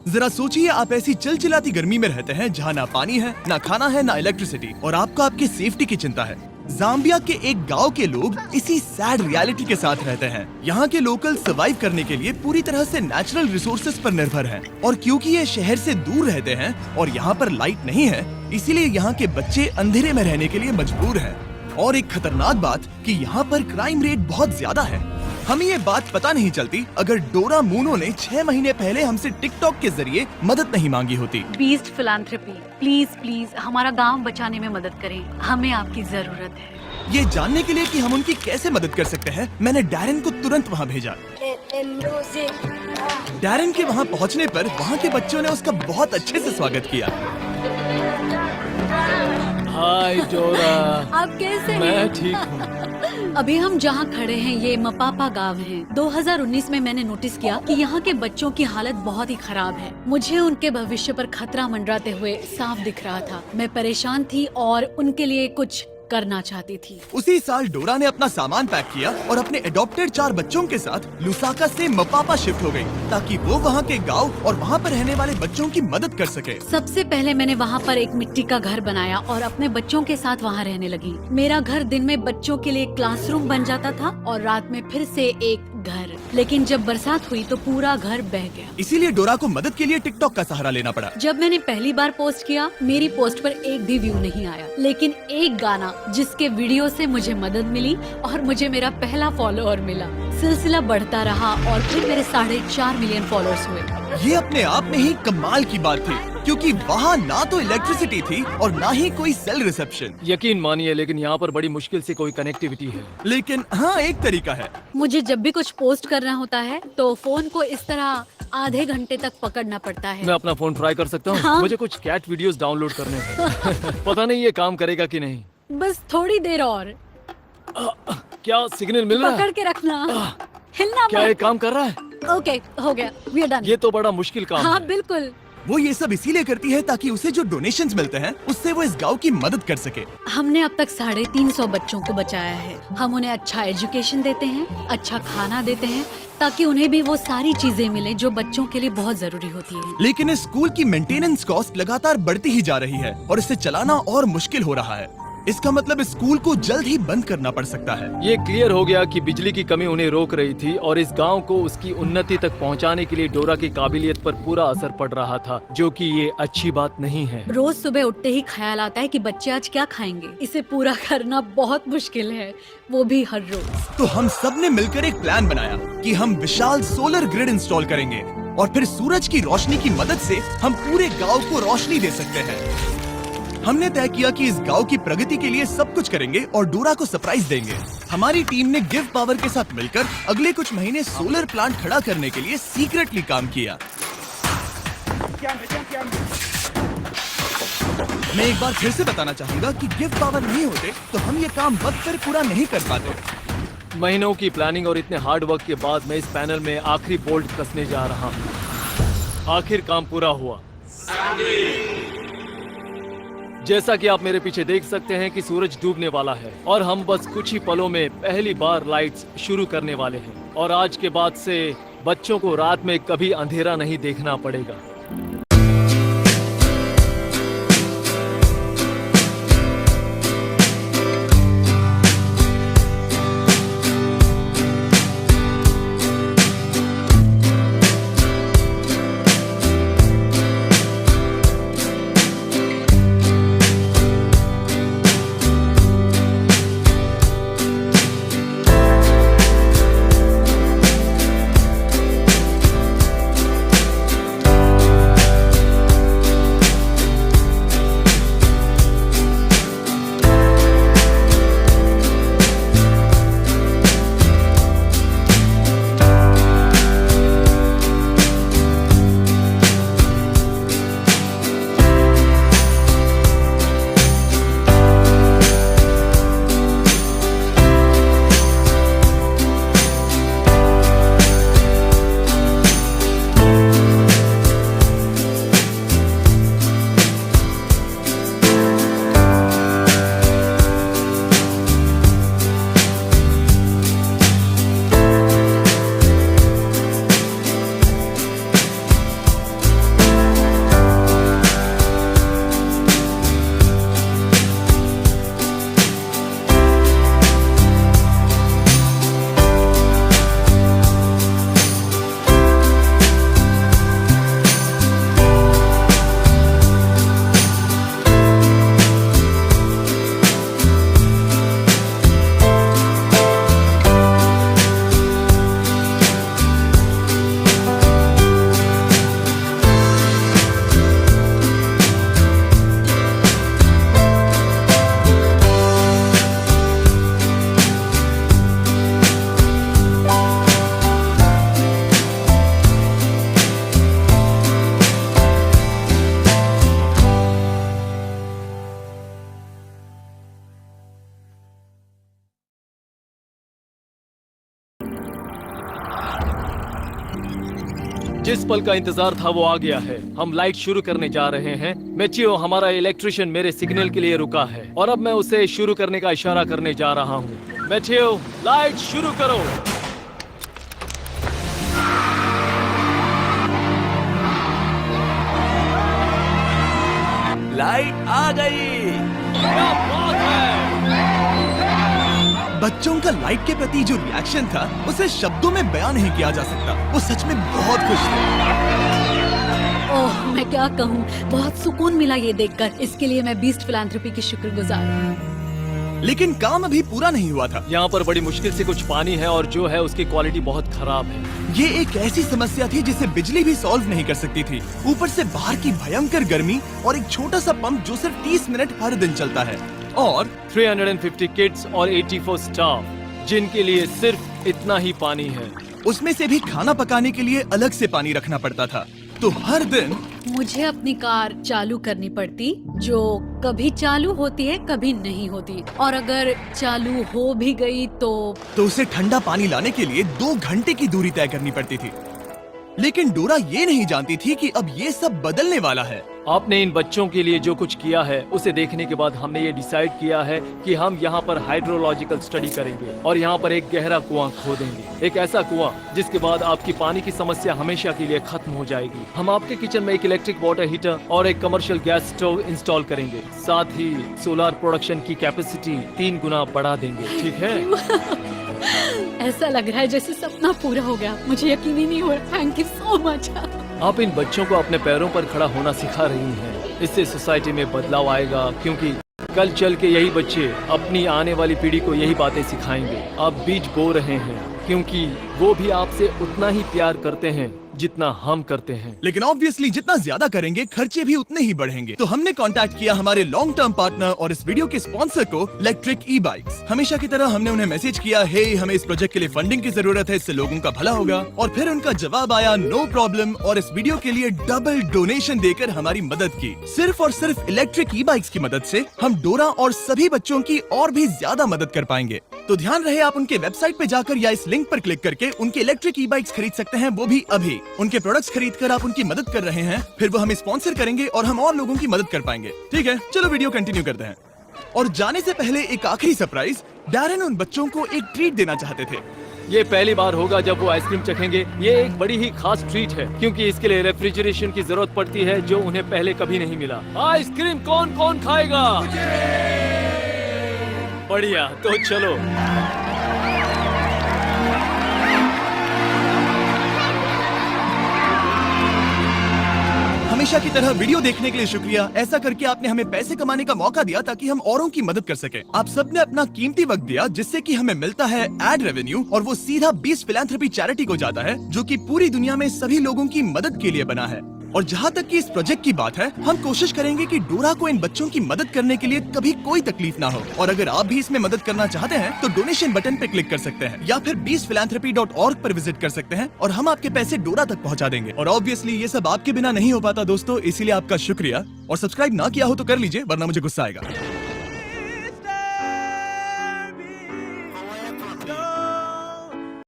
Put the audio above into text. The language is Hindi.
जरा सोचिए, आप ऐसी चिलचिलाती गर्मी में रहते हैं जहाँ ना पानी है, ना खाना है, ना इलेक्ट्रिसिटी, और आपको आपकी सेफ्टी की चिंता है। जाम्बिया के एक गांव के लोग इसी सैड रियलिटी के साथ रहते हैं। यहाँ के लोकल सर्वाइव करने के लिए पूरी तरह से नेचुरल रिसोर्सेज पर निर्भर हैं, और क्योंकि ये शहर से दूर रहते हैं और यहाँ पर लाइट नहीं है, इसीलिए यहाँ के बच्चे अंधेरे में रहने के लिए मजबूर हैं। और एक खतरनाक बात कि यहाँ पर क्राइम रेट बहुत ज्यादा है। हमें ये बात पता नहीं चलती अगर डोरा मूनो ने 6 महीने पहले हमसे टिकटॉक के जरिए मदद नहीं मांगी होती। बीस्ट फिलैंथ्रोपी, प्लीज प्लीज हमारा गांव बचाने में मदद करें, हमें आपकी जरूरत है। ये जानने के लिए कि हम उनकी कैसे मदद कर सकते हैं, मैंने डैरन को तुरंत वहाँ भेजा। डैरन के वहाँ पहुँचने पर वहाँ के बच्चों ने उसका बहुत अच्छे से स्वागत किया। हाय डोरा। आप कैसे हैं? मैं ठीक हूँ। अभी हम जहाँ खड़े हैं ये मपापा गांव है। 2019 में मैंने नोटिस किया कि यहाँ के बच्चों की हालत बहुत ही खराब है। मुझे उनके भविष्य पर खतरा मंडराते हुए साफ दिख रहा था। मैं परेशान थी और उनके लिए कुछ करना चाहती थी। उसी साल डोरा ने अपना सामान पैक किया और अपने एडॉप्टेड 4 बच्चों के साथ लुसाका से मपापा शिफ्ट हो गई, ताकि वो वहाँ के गांव और वहाँ पर रहने वाले बच्चों की मदद कर सके। सबसे पहले मैंने वहाँ पर एक मिट्टी का घर बनाया और अपने बच्चों के साथ वहाँ रहने लगी। मेरा घर दिन में बच्चों के लिए क्लासरूम बन जाता था और रात में फिर से एक घर। लेकिन जब बरसात हुई तो पूरा घर बह गया। इसीलिए डोरा को मदद के लिए टिकटॉक का सहारा लेना पड़ा। जब मैंने पहली बार पोस्ट किया, मेरी पोस्ट पर एक भी व्यू नहीं आया, लेकिन एक गाना जिसके वीडियो से मुझे मदद मिली और मुझे मेरा पहला फॉलोअर मिला। सिलसिला बढ़ता रहा और फिर मेरे 4.5 मिलियन फॉलोअर्स हुए। ये अपने आप में ही कमाल की बात थी, क्योंकि वहाँ ना तो इलेक्ट्रिसिटी थी और ना ही कोई सेल रिसेप्शन। यकीन मानिए, लेकिन यहाँ पर बड़ी मुश्किल से कोई कनेक्टिविटी है। लेकिन हाँ, एक तरीका है। मुझे जब भी कुछ पोस्ट करना होता है तो फोन को इस तरह आधे घंटे तक पकड़ना पड़ता है। मैं अपना फोन ट्राई कर सकता हूँ? हाँ? मुझे कुछ कैट वीडियोस डाउनलोड करने हैं। पता नहीं ये काम करेगा कि नहीं। बस थोड़ी देर और क्या सिग्नल मिल रहा पकड़ है? के रखना, हिलना क्या मत। ये काम कर रहा है? ओके, हो गया, वी आर डन। ये तो बड़ा मुश्किल काम हाँ है। बिल्कुल। वो ये सब इसीलिए करती है ताकि उसे जो डोनेशंस मिलते हैं उससे वो इस गांव की मदद कर सके। हमने अब तक 350 बच्चों को बचाया है। हम उन्हें अच्छा एजुकेशन देते हैं, अच्छा खाना देते हैं, ताकि उन्हें भी वो सारी चीजें मिले जो बच्चों के लिए बहुत जरूरी होती है। लेकिन इस स्कूल की मेंटेनेंस कॉस्ट लगातार बढ़ती ही जा रही है और इसे चलाना और मुश्किल हो रहा है। इसका मतलब इस स्कूल को जल्द ही बंद करना पड़ सकता है। ये क्लियर हो गया कि बिजली की कमी उन्हें रोक रही थी और इस गांव को उसकी उन्नति तक पहुंचाने के लिए डोरा की काबिलियत पर पूरा असर पड़ रहा था, जो कि ये अच्छी बात नहीं है। रोज सुबह उठते ही ख्याल आता है कि बच्चे आज क्या खाएंगे। इसे पूरा करना बहुत मुश्किल है, वो भी हर रोज। तो हम सब ने मिलकर एक प्लान बनाया कि हम विशाल सोलर ग्रिड इंस्टॉल करेंगे और फिर सूरज की रोशनी की मदद से हम पूरे गांव को रोशनी दे सकते हैं। हमने तय किया कि इस गांव की प्रगति के लिए सब कुछ करेंगे और डोरा को सरप्राइज देंगे। हमारी टीम ने गिव पावर के साथ मिलकर अगले कुछ महीने सोलर प्लांट खड़ा करने के लिए सीक्रेटली काम किया। मैं एक बार फिर से बताना चाहूंगा कि गिव पावर नहीं होते तो हम ये काम वक्त पर पूरा नहीं कर पाते। महीनों की प्लानिंग और इतने हार्ड वर्क के बाद मैं इस पैनल में आखिरी बोल्ट कसने जा रहा हूँ। आखिर काम पूरा हुआ। जैसा कि आप मेरे पीछे देख सकते हैं कि सूरज डूबने वाला है और हम बस कुछ ही पलों में पहली बार लाइट्स शुरू करने वाले हैं। और आज के बाद से बच्चों को रात में कभी अंधेरा नहीं देखना पड़ेगा। जिस पल का इंतजार था वो आ गया है। हम लाइट शुरू करने जा रहे हैं। मैथियो, हमारा इलेक्ट्रिशियन मेरे सिग्नल के लिए रुका है और अब मैं उसे शुरू करने का इशारा करने जा रहा हूँ। मैथियो, लाइट शुरू करो। लाइट आ गई। क्या बात है! बच्चों का लाइट के प्रति जो रिएक्शन था उसे शब्दों में बयान नहीं किया जा सकता। वो सच में बहुत खुश थे। ओह, मैं क्या कहूँ, बहुत सुकून मिला ये देखकर। इसके लिए मैं बीस्ट फिलैंथ्रोपी की शुक्रगुजार हूँ। लेकिन काम अभी पूरा नहीं हुआ था। यहाँ पर बड़ी मुश्किल से कुछ पानी है और जो है उसकी क्वालिटी बहुत खराब है। ये एक ऐसी समस्या थी जिसे बिजली भी सॉल्व नहीं कर सकती थी। ऊपर से बाहर की भयंकर गर्मी और एक छोटा सा पंप जो सिर्फ 30 मिनट हर दिन चलता है और 350 किड्स और 84 स्टाफ जिनके लिए सिर्फ इतना ही पानी है। उसमें से भी खाना पकाने के लिए अलग से पानी रखना पड़ता था। तो हर दिन मुझे अपनी कार चालू करनी पड़ती, जो कभी चालू होती है कभी नहीं होती, और अगर चालू हो भी गई तो उसे ठंडा पानी लाने के लिए 2 घंटे की दूरी तय करनी पड़ती थी। लेकिन डोरा ये नहीं जानती थी कि अब ये सब बदलने वाला है। आपने इन बच्चों के लिए जो कुछ किया है उसे देखने के बाद हमने ये डिसाइड किया है कि हम यहाँ पर हाइड्रोलॉजिकल स्टडी करेंगे और यहाँ पर एक गहरा कुआं खोदेंगे। एक ऐसा कुआं जिसके बाद आपकी पानी की समस्या हमेशा के लिए खत्म हो जाएगी। हम आपके किचन में एक इलेक्ट्रिक वाटर हीटर और एक कमर्शियल गैस स्टोव इंस्टॉल करेंगे। साथ ही सोलर प्रोडक्शन की कैपेसिटी 3 गुना बढ़ा देंगे। ठीक है? ऐसा लग रहा है जैसे सपना पूरा हो गया। मुझे यकीन ही नहीं हो रहा। Thank you so much. आप इन बच्चों को अपने पैरों पर खड़ा होना सिखा रही हैं। इससे सोसाइटी में बदलाव आएगा, क्योंकि कल चल के यही बच्चे अपनी आने वाली पीढ़ी को यही बातें सिखाएंगे। आप बीज बो रहे हैं क्योंकि वो भी आपसे उतना ही प्यार करते हैं जितना हम करते हैं। लेकिन ऑब्वियसली जितना ज्यादा करेंगे खर्चे भी उतने ही बढ़ेंगे। तो हमने कांटेक्ट किया हमारे लॉन्ग टर्म पार्टनर और इस वीडियो के स्पॉन्सर को, इलेक्ट्रिक ई-बाइक्स। हमेशा की तरह हमने उन्हें मैसेज किया, हे हमें इस प्रोजेक्ट के लिए फंडिंग की जरूरत है, इससे लोगों का भला होगा। और फिर उनका जवाब आया, नो प्रॉब्लम, और इस वीडियो के लिए डबल डोनेशन देकर हमारी मदद की। सिर्फ और सिर्फ इलेक्ट्रिक ई-बाइक्स की मदद से हम डोरा और सभी बच्चों की और भी ज्यादा मदद कर पाएंगे। तो ध्यान रहे, आप उनके वेबसाइट पे जाकर या इस लिंक पर क्लिक करके उनके इलेक्ट्रिक ई-बाइक्स खरीद सकते हैं, वो भी अभी। उनके प्रोडक्ट्स खरीदकर आप उनकी मदद कर रहे हैं, फिर वो हमें स्पॉन्सर करेंगे और हम और लोगों की मदद कर पाएंगे। ठीक है, चलो वीडियो कंटिन्यू करते हैं। और जाने से पहले एक आखिरी सरप्राइज, डैरेन उन बच्चों को एक ट्रीट देना चाहते थे। ये पहली बार होगा जब वो आइसक्रीम चखेंगे। ये एक बड़ी ही खास ट्रीट है क्योंकि इसके लिए रेफ्रिजरेशन की जरूरत पड़ती है, जो उन्हें पहले कभी नहीं मिला। आइसक्रीम कौन कौन खाएगा? बढ़िया, तो चलो। हमेशा की तरह वीडियो देखने के लिए शुक्रिया। ऐसा करके आपने हमें पैसे कमाने का मौका दिया ताकि हम औरों की मदद कर सके। आप सबने अपना कीमती वक्त दिया, जिससे कि हमें मिलता है एड रेवेन्यू, और वो सीधा बीस्ट फिलैंथ्रोपी चैरिटी को जाता है, जो कि पूरी दुनिया में सभी लोगों की मदद के लिए बना है। और जहाँ तक कि इस प्रोजेक्ट की बात है, हम कोशिश करेंगे कि डोरा को इन बच्चों की मदद करने के लिए कभी कोई तकलीफ ना हो। और अगर आप भी इसमें मदद करना चाहते हैं तो डोनेशन बटन पे क्लिक कर सकते हैं या फिर beastphilanthropy.org पर विजिट कर सकते हैं और हम आपके पैसे डोरा तक पहुँचा देंगे। और ऑब्वियसली ये सब आपके बिना नहीं हो पाता दोस्तों, इसीलिए आपका शुक्रिया। और सब्सक्राइब ना किया हो तो कर लीजिए, वरना मुझे गुस्सा आएगा।